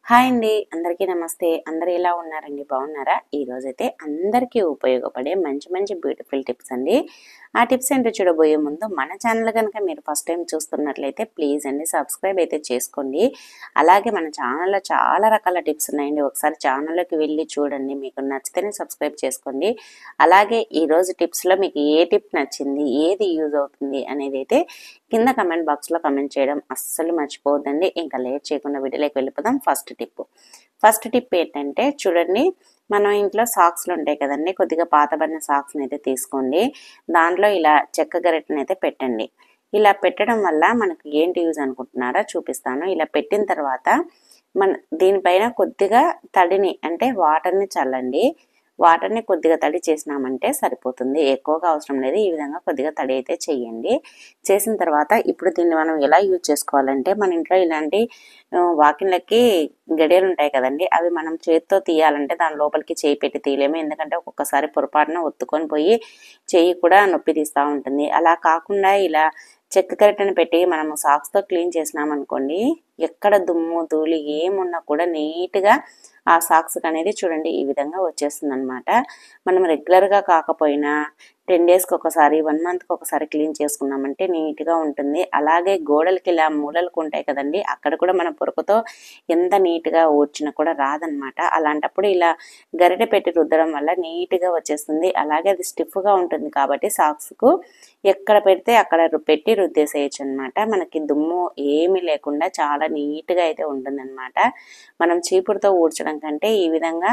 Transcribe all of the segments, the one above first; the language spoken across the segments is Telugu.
హాయ్ అండి, అందరికీ నమస్తే. అందరూ ఎలా ఉన్నారండి? బాగున్నారా? ఈరోజైతే అందరికీ ఉపయోగపడే మంచి మంచి బ్యూటిఫుల్ టిప్స్ అండి. ఆ టిప్స్ ఏంటో చూడబోయే ముందు మన ఛానల్ కనుక మీరు ఫస్ట్ టైం చూస్తున్నట్లయితే ప్లీజ్ అండి సబ్స్క్రైబ్ అయితే చేసుకోండి. అలాగే మన ఛానల్లో చాలా రకాల టిప్స్ ఉన్నాయండి. ఒకసారి ఛానల్లోకి వెళ్ళి చూడండి, మీకు నచ్చితేనే సబ్స్క్రైబ్ చేసుకోండి. అలాగే ఈరోజు టిప్స్లో మీకు ఏ టిప్ నచ్చింది, ఏది యూజ్ అవుతుంది అనేది అయితే కింద కమెంట్ బాక్స్లో కమెంట్ చేయడం అస్సలు మర్చిపోవద్దండి. ఇంకా లేట్ చేయకుండా వీడియోలోకి వెళ్ళిపోదాం. ఫస్ట్ టిప్ ఏంటంటే చూడండి, మనం ఇంట్లో సాక్స్లు ఉంటాయి కదండి, కొద్దిగా పాతబడిన సాక్స్ని అయితే తీసుకోండి. దాంట్లో ఇలా చెక్క గరిటెని అయితే పెట్టండి. ఇలా పెట్టడం వల్ల మనకు ఏంటి యూజ్ అనుకుంటున్నారో చూపిస్తాను. ఇలా పెట్టిన తర్వాత దీనిపైన కొద్దిగా తడిని అంటే వాటర్ని చల్లండి. వాటర్ని కొద్దిగా తడి చేసినామంటే సరిపోతుంది, ఎక్కువగా అవసరం లేదు. ఈ విధంగా కొద్దిగా తడి అయితే చేయండి. చేసిన తర్వాత ఇప్పుడు దీన్ని మనం ఎలా యూజ్ చేసుకోవాలంటే, మన ఇంట్లో ఇలాంటి వాకిన్లకి గడియలు ఉంటాయి కదండి, అవి మనం చేతితో తీయాలంటే దాని లోపలికి చేయి పెట్టి తీయలేము. ఎందుకంటే ఒక్కొక్కసారి పొరపాటున ఒత్తుకొని పోయి చేయి కూడా నొప్పి తీస్తూ ఉంటుంది. అలా కాకుండా ఇలా చెక్క గరిటెని పెట్టి మనము సాక్స్తో క్లీన్ చేసినామనుకోండి, ఎక్కడ దుమ్ము ధూళి ఏమున్నా కూడా నీట్గా ఆ సాక్స్కి అనేది చూడండి ఈ విధంగా వచ్చేస్తుంది అనమాట. మనం రెగ్యులర్గా కాకపోయినా 10 డేస్కి ఒకసారి, 1 మంత్కి ఒకసారి క్లీన్ చేసుకున్నామంటే నీట్గా ఉంటుంది. అలాగే గోడలకి ఇలా మూలలకు ఉంటాయి కదండి, అక్కడ కూడా మన పొరకతో ఎంత నీట్గా ఊడ్చినా కూడా రాదనమాట. అలాంటప్పుడు ఇలా గరిటె పెట్టి రుద్దడం వల్ల నీట్గా వచ్చేస్తుంది. అలాగే అది స్టిఫ్గా ఉంటుంది కాబట్టి సాక్స్కు ఎక్కడ పెడితే అక్కడ పెట్టి రుద్దేసేయచ్చు అనమాట. మనకి దుమ్ము ఏమీ లేకుండా చాలా నీట్గా అయితే ఉంటుందన్నమాట. మనం చీపురుతో ఊడ్చడం కంటే ఈ విధంగా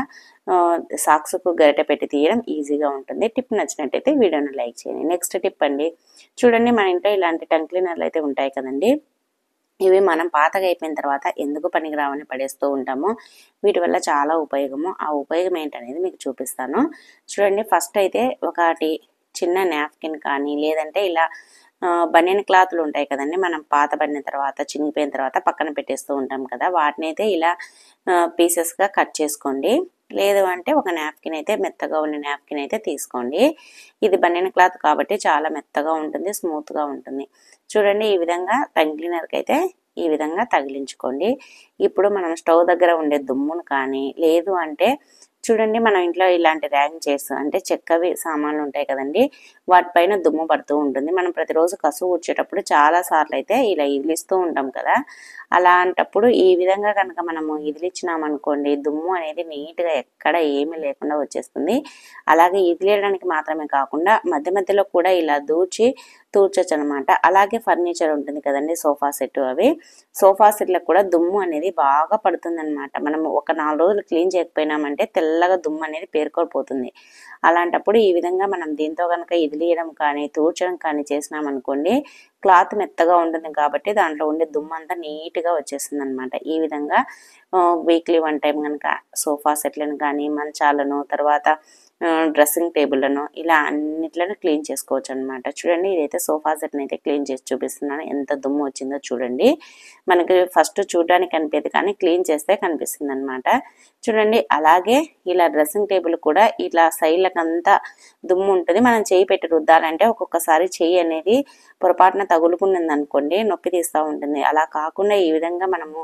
సాక్స్కు గరిటె పెట్టి తీయడం ఈజీగా ఉంటుంది. టిప్ నచ్చినట్టయితే వీడియోని లైక్ చేయండి. నెక్స్ట్ టిప్ అండి, చూడండి మన ఇంట్లో ఇలాంటి టంగ్ క్లీనర్లు అయితే ఉంటాయి కదండి, ఇవి మనం పాతగా అయిపోయిన తర్వాత ఎందుకు పనికిరావని పడేస్తూ ఉంటాము. వీటి వల్ల చాలా ఉపయోగము. ఆ ఉపయోగం ఏంటనేది మీకు చూపిస్తాను. చూడండి, ఫస్ట్ అయితే ఒకటి చిన్న నాప్కిన్ కానీ, లేదంటే ఇలా బనియన్ క్లాత్లు ఉంటాయి కదండి, మనం పాత పడిన తర్వాత చినిగిపోయిన తర్వాత పక్కన పెట్టేస్తూ ఉంటాం కదా, వాటిని అయితే ఇలా పీసెస్గా కట్ చేసుకోండి. లేదు అంటే ఒక నాప్కిన్ అయితే, మెత్తగా ఉన్న నాప్కిన్ అయితే తీసుకోండి. ఇది బనియన్ క్లాత్ కాబట్టి చాలా మెత్తగా ఉంటుంది, స్మూత్గా ఉంటుంది. చూడండి, ఈ విధంగా టంగ్ క్లీనర్కి అయితే ఈ విధంగా తగిలించుకోండి. ఇప్పుడు మనం స్టవ్ దగ్గర ఉండే దుమ్మును కానీ, లేదు అంటే చూడండి మనం ఇంట్లో ఇలాంటి ర్యాంగ్ చైర్స్ అంటే చెక్కవి సామాన్లు ఉంటాయి కదండి, వాటిపైన దుమ్ము పడుతూ ఉంటుంది. మనం ప్రతిరోజు కసువు ఊడ్చేటప్పుడు చాలా సార్లు అయితే ఇలా ఇదిలిస్తూ ఉంటాం కదా, అలాంటప్పుడు ఈ విధంగా కనుక మనము ఇదిలిచ్చినామనుకోండి, దుమ్ము అనేది నీట్గా ఎక్కడ ఏమీ లేకుండా వచ్చేస్తుంది. అలాగే ఇదిలేయడానికి మాత్రమే కాకుండా మధ్య మధ్యలో కూడా ఇలా తూర్చొచ్చు అనమాట. అలాగే ఫర్నిచర్ ఉంటుంది కదండి, సోఫా సెట్, అవి సోఫా సెట్లకు కూడా దుమ్ము అనేది బాగా పడుతుంది అనమాట. మనం ఒక 4 రోజులు క్లీన్ చేయకపోయినామంటే తెల్లగా దుమ్ము అనేది పేరుకోపోతుంది. అలాంటప్పుడు ఈ విధంగా మనం దీంతో కనుక ఇదిలియడం కానీ తూర్చడం కానీ చేసినామనుకోండి, క్లాత్ మెత్తగా ఉంటుంది కాబట్టి దాంట్లో ఉండే దుమ్ము అంతా నీట్గా వచ్చేస్తుంది అనమాట. ఈ విధంగా వీక్లీ 1 టైం కనుక సోఫా సెట్లను కానీ, మంచాలను, తర్వాత డ్రెస్సింగ్ టేబుల్లను ఇలా అన్నిట్లను క్లీన్ చేసుకోవచ్చు అనమాట. చూడండి, ఇదైతే సోఫా సెట్ని అయితే క్లీన్ చేసి చూపిస్తున్నాను. ఎంత దుమ్ము వచ్చిందో చూడండి. మనకి ఫస్ట్ చూడడానికి కనిపించదు కానీ క్లీన్ చేస్తే కనిపిస్తుంది అనమాట. చూడండి, అలాగే ఇలా డ్రెస్సింగ్ టేబుల్ కూడా ఇలా సైడ్లకు అంతా దుమ్ము ఉంటుంది. మనం చేయి పెట్టి రుద్దాలంటే ఒక్కొక్కసారి చేయి అనేది పొరపాటున తగులుకున్నది అనుకోండి, నొప్పి తీస్తూ ఉంటుంది. అలా కాకుండా ఈ విధంగా మనము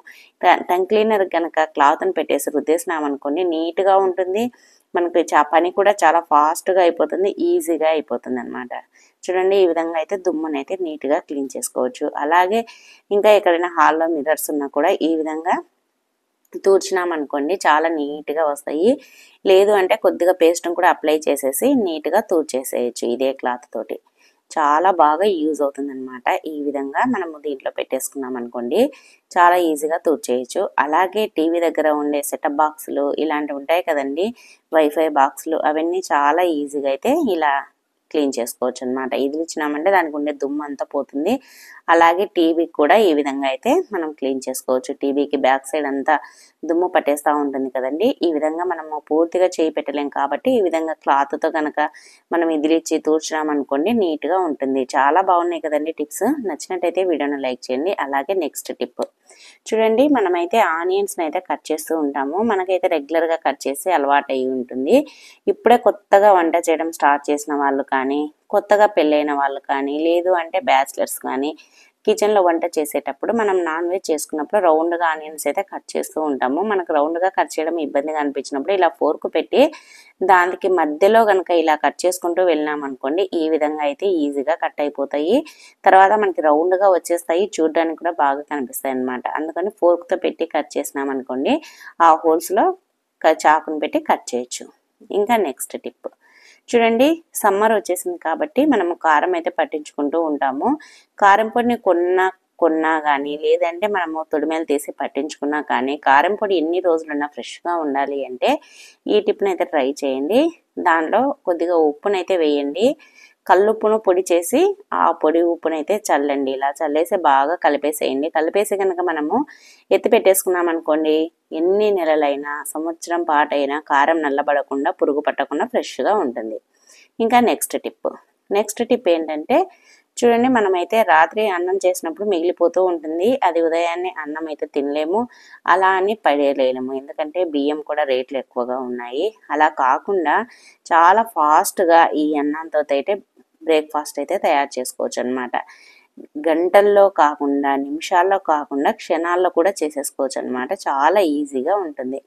టంగ్ క్లీనర్ కనుక క్లాత్ని పెట్టేసి రుద్దేసినామనుకోండి, నీట్గా ఉంటుంది. మనకి పని కూడా చాలా ఫాస్ట్గా అయిపోతుంది, ఈజీగా అయిపోతుంది అనమాట. చూడండి, ఈ విధంగా అయితే దుమ్ముని అయితే నీట్గా క్లీన్ చేసుకోవచ్చు. అలాగే ఇంకా ఎక్కడైనా హాల్లో మిర్రర్స్ ఉన్నా కూడా ఈ విధంగా తూర్చినామనుకోండి చాలా నీట్గా వస్తాయి. లేదు అంటే కొద్దిగా పేస్ట్ని కూడా అప్లై చేసేసి నీట్గా తూర్చేసేయచ్చు ఇదే క్లాత్ తోటి. చాలా బాగా యూజ్ అవుతుంది అనమాట. ఈ విధంగా మనము దీంట్లో పెట్టేసుకున్నాం అనుకోండి, చాలా ఈజీగా తూర్చేయచ్చు. అలాగే టీవీ దగ్గర ఉండే సెటప్ బాక్సులు ఇలాంటివి ఉంటాయి కదండి, వైఫై బాక్సులు, అవన్నీ చాలా ఈజీగా అయితే ఇలా క్లీన్ చేసుకోవచ్చు అనమాట. ఇదిలిచ్చినామంటే దానికి ఉండే దుమ్ము అంతా పోతుంది. అలాగే టీవీకి కూడా ఈ విధంగా అయితే మనం క్లీన్ చేసుకోవచ్చు. టీవీకి బ్యాక్ సైడ్ అంతా దుమ్ము పట్టేస్తూ ఉంటుంది కదండి, ఈ విధంగా మనము పూర్తిగా చేయి పెట్టలేం కాబట్టి ఈ విధంగా క్లాత్తో కనుక మనం ఇదిలిచ్చి తూర్చినామనుకోండి నీట్గా ఉంటుంది. చాలా బాగున్నాయి కదండి టిప్స్. నచ్చినట్టయితే వీడియోని లైక్ చేయండి. అలాగే నెక్స్ట్ టిప్ చూడండి, మనమైతే ఆనియన్స్ని అయితే కట్ చేస్తూ ఉంటాము. మనకైతే రెగ్యులర్గా కట్ చేసి అలవాటు అయి ఉంటుంది. ఇప్పుడే కొత్తగా వంట చేయడం స్టార్ట్ చేసిన వాళ్ళు కానీ, కొత్తగా పెళ్ళైన వాళ్ళు కానీ, లేదు అంటే బ్యాచిలర్స్ కానీ కిచెన్లో వంట చేసేటప్పుడు మనం నాన్ వెజ్ చేసుకున్నప్పుడు రౌండ్గా ఆనియన్స్ అయితే కట్ చేస్తూ ఉంటాము. మనకు రౌండ్గా కట్ చేయడం ఇబ్బందిగా అనిపించినప్పుడు ఇలా ఫోర్క్ పెట్టి దానికి మధ్యలో కనుక ఇలా కట్ చేసుకుంటూ వెళ్ళినామనుకోండి, ఈ విధంగా అయితే ఈజీగా కట్ అయిపోతాయి. తర్వాత మనకి రౌండ్గా వచ్చేస్తాయి, చూడడానికి కూడా బాగా కనిపిస్తాయి అన్నమాట. అందుకని ఫోర్క్తో పెట్టి కట్ చేసినామనుకోండి, ఆ హోల్స్లో చాకుని పెట్టి కట్ చేయొచ్చు. ఇంకా నెక్స్ట్ టిప్ చూడండి, సమ్మర్ వచ్చేసింది కాబట్టి మనము కారం అయితే పట్టించుకుంటూ ఉంటాము. కారం పొడిని కొన్నా కానీ లేదంటే మనము తొడిమేలు తీసి పట్టించుకున్నా కానీ కారం పొడి ఎన్ని రోజులున్నా ఫ్రెష్గా ఉండాలి అంటే ఈ టిప్ని అయితే ట్రై చేయండి. దానిలో కొద్దిగా ఉప్పునైతే వేయండి. కల్లుప్పును పొడి చేసి ఆ పొడి ఉప్పునైతే చల్లండి. ఇలా చల్లేసి బాగా కలిపేసేయండి. కలిపేసి కనుక మనము ఎత్తి పెట్టేసుకున్నాం అనుకోండి, ఎన్ని నెలలైనా సంవత్సరం పాటైనా కారం నల్లబడకుండా పురుగు పట్టకుండా ఫ్రెష్గా ఉంటుంది. ఇంకా నెక్స్ట్ టిప్ ఏంటంటే చూడండి, మనమైతే రాత్రి అన్నం చేసినప్పుడు మిగిలిపోతూ ఉంటుంది. అది ఉదయాన్నే అన్నం అయితే తినలేము, అలా అని పడేయలేము. ఎందుకంటే బియ్యం కూడా రేట్లు ఎక్కువగా ఉన్నాయి. అలా కాకుండా చాలా ఫాస్ట్గా ఈ అన్నంతో అయితే బ్రేక్ఫాస్ట్ అయితే తయారు చేసుకోవచ్చు అనమాట. గంటల్లో కాకుండా, నిమిషాల్లో కాకుండా క్షణాల్లో కూడా చేసేసుకోవచ్చు అనమాట. చాలా ఈజీగా ఉంటుంది.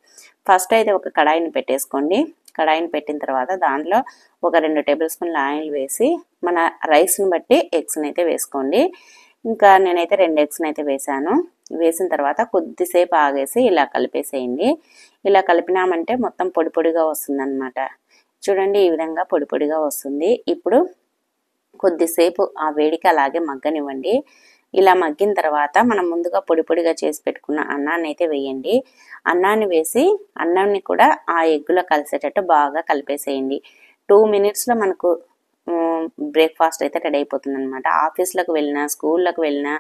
ఫస్ట్ అయితే ఒక కడాయిని పెట్టేసుకోండి. కడాయిని పెట్టిన తర్వాత దాంట్లో ఒక 2 టేబుల్ స్పూన్ల ఆయిల్ వేసి మన రైస్ని బట్టి ఎగ్స్ని అయితే వేసుకోండి. ఇంకా నేనైతే 2 ఎగ్స్ని అయితే వేసాను. వేసిన తర్వాత కొద్దిసేపు ఆగేసి ఇలా కలిపేసేయండి. ఇలా కలిపినామంటే మొత్తం పొడి పొడిగా వస్తుంది అనమాట. చూడండి, ఈ విధంగా పొడి పొడిగా వస్తుంది. ఇప్పుడు కొద్దిసేపు ఆ వేడికి అలాగే మగ్గనివ్వండి. ఇలా మగ్గిన తర్వాత మనం ముందుగా పొడి పొడిగా చేసి పెట్టుకున్న అన్నాన్ని అయితే వేయండి. అన్నాన్ని వేసి అన్నాన్ని కూడా ఆ ఎగ్గులో కలిసేటట్టు బాగా కలిపేసేయండి. 2 మినిట్స్లో మనకు బ్రేక్ఫాస్ట్ అయితే రెడీ అయిపోతుంది అనమాట. ఆఫీస్లకు వెళ్ళినా, స్కూళ్ళకు వెళ్ళినా,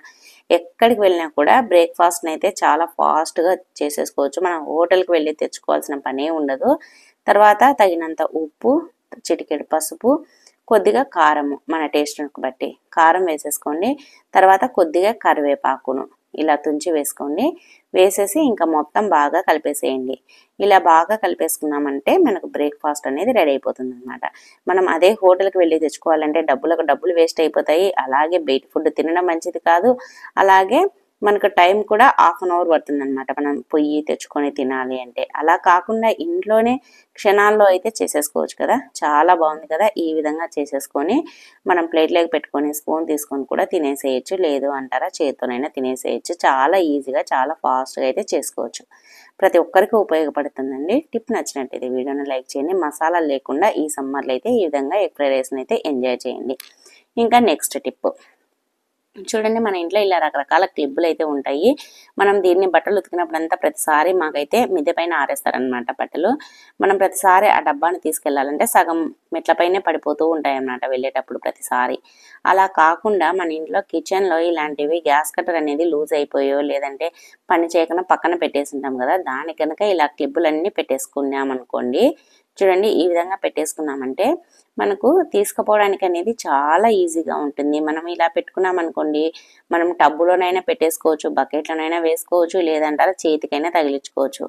ఎక్కడికి వెళ్ళినా కూడా బ్రేక్ఫాస్ట్ని అయితే చాలా ఫాస్ట్గా చేసేసుకోవచ్చు. మనం హోటల్కి వెళ్ళి తెచ్చుకోవాల్సిన పనే ఉండదు. తర్వాత తగినంత ఉప్పు, చిటికెడు పసుపు, కొద్దిగా కారము మన టేస్ట్కి బట్టి కారం వేసేసుకోండి. తర్వాత కొద్దిగా కరివేపాకును ఇలా తుంచి వేసుకోండి. వేసేసి ఇంకా మొత్తం బాగా కలిపేసేయండి. ఇలా బాగా కలిపేసుకున్నామంటే మనకు బ్రేక్ఫాస్ట్ అనేది రెడీ అయిపోతుంది అనమాట. మనం అదే హోటల్కి వెళ్ళి తెచ్చుకోవాలంటే డబ్బులు వేస్ట్ అయిపోతాయి. అలాగే బయట ఫుడ్ తినడం మంచిది కాదు. అలాగే మనకు టైం కూడా 1/2 అవర్ పడుతుంది అనమాట, మనం పొయ్యి తెచ్చుకొని తినాలి అంటే. అలా కాకుండా ఇంట్లోనే క్షణాల్లో అయితే చేసేసుకోవచ్చు కదా. చాలా బాగుంది కదా. ఈ విధంగా చేసేసుకొని మనం ప్లేట్లోకి పెట్టుకొని స్పూన్ తీసుకొని కూడా తినేసేయచ్చు. లేదు అంటారా చేతితోనైనా తినేసేయచ్చు. చాలా ఈజీగా, చాలా ఫాస్ట్గా అయితే చేసుకోవచ్చు. ప్రతి ఒక్కరికి ఉపయోగపడుతుందండి. టిప్ నచ్చినట్టయితే వీడియోని లైక్ చేయండి. మసాలా లేకుండా ఈ సమ్మర్లో అయితే ఈ విధంగా ఎగ్ ఫ్రైడ్ రైస్ని అయితే ఎంజాయ్ చేయండి. ఇంకా నెక్స్ట్ టిప్ చూడండి, మన ఇంట్లో ఇలా రకరకాల క్లిప్పులు అయితే ఉంటాయి. మనం దీన్ని బట్టలు ఉతికినప్పుడంతా ప్రతిసారి మాకైతే మిద్దె పైన ఆరేస్తారనమాట బట్టలు. మనం ప్రతిసారి ఆ డబ్బాని తీసుకెళ్లాలంటే సగం మెట్లపైనే పడిపోతూ ఉంటాయి అన్నమాట వెళ్ళేటప్పుడు ప్రతిసారి. అలా కాకుండా మన ఇంట్లో కిచెన్లో ఇలాంటివి గ్యాస్ కట్టర్ అనేది లూజ్ అయిపోయో లేదంటే పని చేయకుండా పక్కన పెట్టేసి ఉంటాం కదా, దాని కనుక ఇలా క్లిప్పులన్నీ పెట్టేసుకున్నామనుకోండి, చూడండి ఈ విధంగా పెట్టేసుకున్నామంటే మనకు తీసుకుపోవడానికి అనేది చాలా ఈజీగా ఉంటుంది. మనం ఇలా పెట్టుకున్నాం అనుకోండి, మనం టబ్బులోనైనా పెట్టేసుకోవచ్చు, బకెట్లోనైనా వేసుకోవచ్చు, లేదంటారా చేతికైనా తగిలించుకోవచ్చు.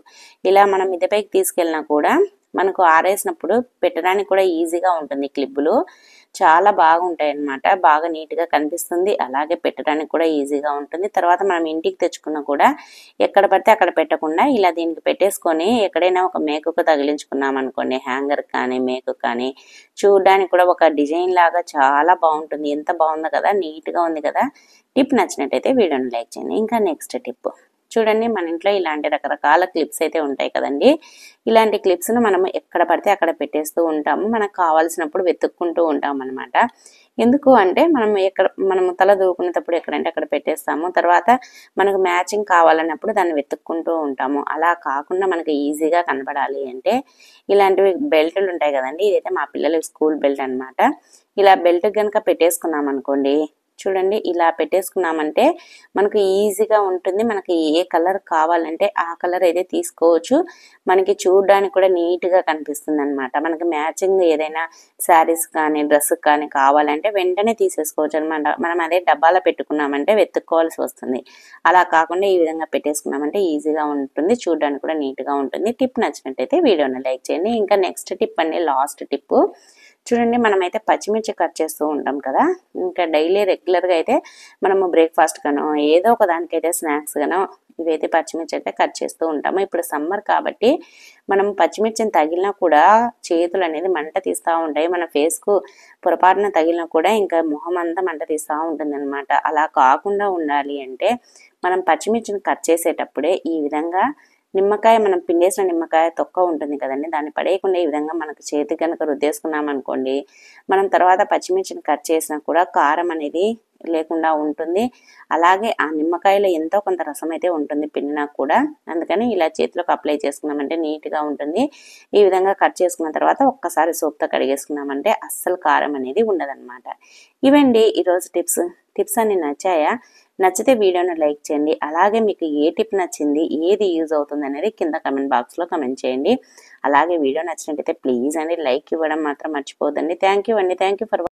ఇలా మనం మిద్దెపైకి తీసుకెళ్ళినా కూడా మనకు ఆరేసినప్పుడు పెట్టడానికి కూడా ఈజీగా ఉంటుంది. క్లిప్పులు చాలా బాగుంటాయి అన్నమాట. బాగా నీట్గా కనిపిస్తుంది. అలాగే పెట్టడానికి కూడా ఈజీగా ఉంటుంది. తర్వాత మనం ఇంటికి తెచ్చుకున్నా కూడా ఎక్కడ పడితే అక్కడ పెట్టకుండా ఇలా దీనికి పెట్టేసుకొని ఎక్కడైనా ఒక మేకుకు తగిలించుకున్నాం అనుకోండి, హ్యాంగర్ కానీ మేకు కానీ, చూడడానికి కూడా ఒక డిజైన్ లాగా చాలా బాగుంటుంది. ఎంత బాగుందో కదా, నీట్గా ఉంది కదా. టిప్ నచ్చినట్టయితే వీడియోని లైక్ చేయండి. ఇంకా నెక్స్ట్ టిప్ చూడండి, మన ఇంట్లో ఇలాంటి రకరకాల క్లిప్స్ అయితే ఉంటాయి కదండి. ఇలాంటి క్లిప్స్ను మనం ఎక్కడ పడితే అక్కడ పెట్టేస్తూ ఉంటాము. మనకు కావాల్సినప్పుడు వెతుక్కుంటూ ఉంటాం అనమాట. ఎందుకు అంటే మనము తల దూకునేటప్పుడు ఎక్కడంటే అక్కడ పెట్టేస్తాము. తర్వాత మనకు మ్యాచింగ్ కావాలన్నప్పుడు దాన్ని వెతుక్కుంటూ ఉంటాము. అలా కాకుండా మనకు ఈజీగా కనపడాలి అంటే ఇలాంటివి బెల్టులు ఉంటాయి కదండి. ఇదైతే మా పిల్లల స్కూల్ బెల్ట్ అనమాట. ఇలా బెల్ట్ కనుక పెట్టేసుకున్నాం అనుకోండి, చూడండి ఇలా పెట్టేసుకున్నామంటే మనకు ఈజీగా ఉంటుంది. మనకి ఏ కలర్ కావాలంటే ఆ కలర్ అయితే తీసుకోవచ్చు. మనకి చూడడానికి కూడా నీట్గా కనిపిస్తుంది అనమాట. మనకి మ్యాచింగ్ ఏదైనా శారీస్ కానీ డ్రెస్ కానీ కావాలంటే వెంటనే తీసేసుకోవచ్చు అనమాట. మనం అదే డబ్బాలో పెట్టుకున్నామంటే వెతుక్కోవాల్సి వస్తుంది. అలా కాకుండా ఈ విధంగా పెట్టేసుకున్నామంటే ఈజీగా ఉంటుంది, చూడడానికి కూడా నీట్గా ఉంటుంది. టిప్ నచ్చినట్టయితే వీడియోని లైక్ చేయండి. ఇంకా నెక్స్ట్ టిప్ అండి, లాస్ట్ టిప్ చూడండి మనమైతే పచ్చిమిర్చి కట్ చేస్తూ ఉంటాం కదా, ఇంకా డైలీ రెగ్యులర్గా అయితే మనము బ్రేక్ఫాస్ట్ గానో ఏదో ఒక దానికైతే స్నాక్స్ గానో ఇవైతే పచ్చిమిర్చి అయితే కట్ చేస్తూ ఉంటాము. ఇప్పుడు సమ్మర్ కాబట్టి మనం పచ్చిమిర్చిని తగిలినా కూడా చేతులు అనేది మంట తీస్తూ ఉంటాయి. మన ఫేస్కు పొరపాటున తగిలినా కూడా ఇంకా మొహం అంతా మంట తీస్తూ ఉంటుంది అనమాట. అలా కాకుండా ఉండాలి అంటే మనం పచ్చిమిర్చిని కట్ చేసేటప్పుడే ఈ విధంగా నిమ్మకాయ, మనం పిండేసిన నిమ్మకాయ తొక్క ఉంటుంది కదండి, దాన్ని పడేయకుండా ఈ విధంగా మనకు చేతి కనుక రుద్దేసుకున్నాం అనుకోండి, మనం తర్వాత పచ్చిమిర్చిని కట్ చేసినా కూడా కారం అనేది లేకుండా ఉంటుంది. అలాగే ఆ నిమ్మకాయలో ఎంతో కొంత రసం అయితే ఉంటుంది పిండినా కూడా, అందుకని ఇలా చేతిలోకి అప్లై చేసుకున్నామంటే నీట్గా ఉంటుంది. ఈ విధంగా కట్ చేసుకున్న తర్వాత ఒక్కసారి సోప్తో కడిగేసుకున్నామంటే అస్సలు కారం అనేది ఉండదన్నమాట. ఇవండి ఈరోజు టిప్స్ అన్ని నచ్చాయా? నచ్చితే వీడియోను లైక్ చేయండి. అలాగే మీకు ఏ టిప్ నచ్చింది, ఏది యూజ్ అవుతుంది అనేది కింద కమెంట్ బాక్స్లో కమెంట్ చేయండి. అలాగే వీడియో నచ్చినట్టయితే ప్లీజ్ అండి లైక్ ఇవ్వడం మాత్రం మర్చిపోదండి. థ్యాంక్ యూ అండి. Thank you for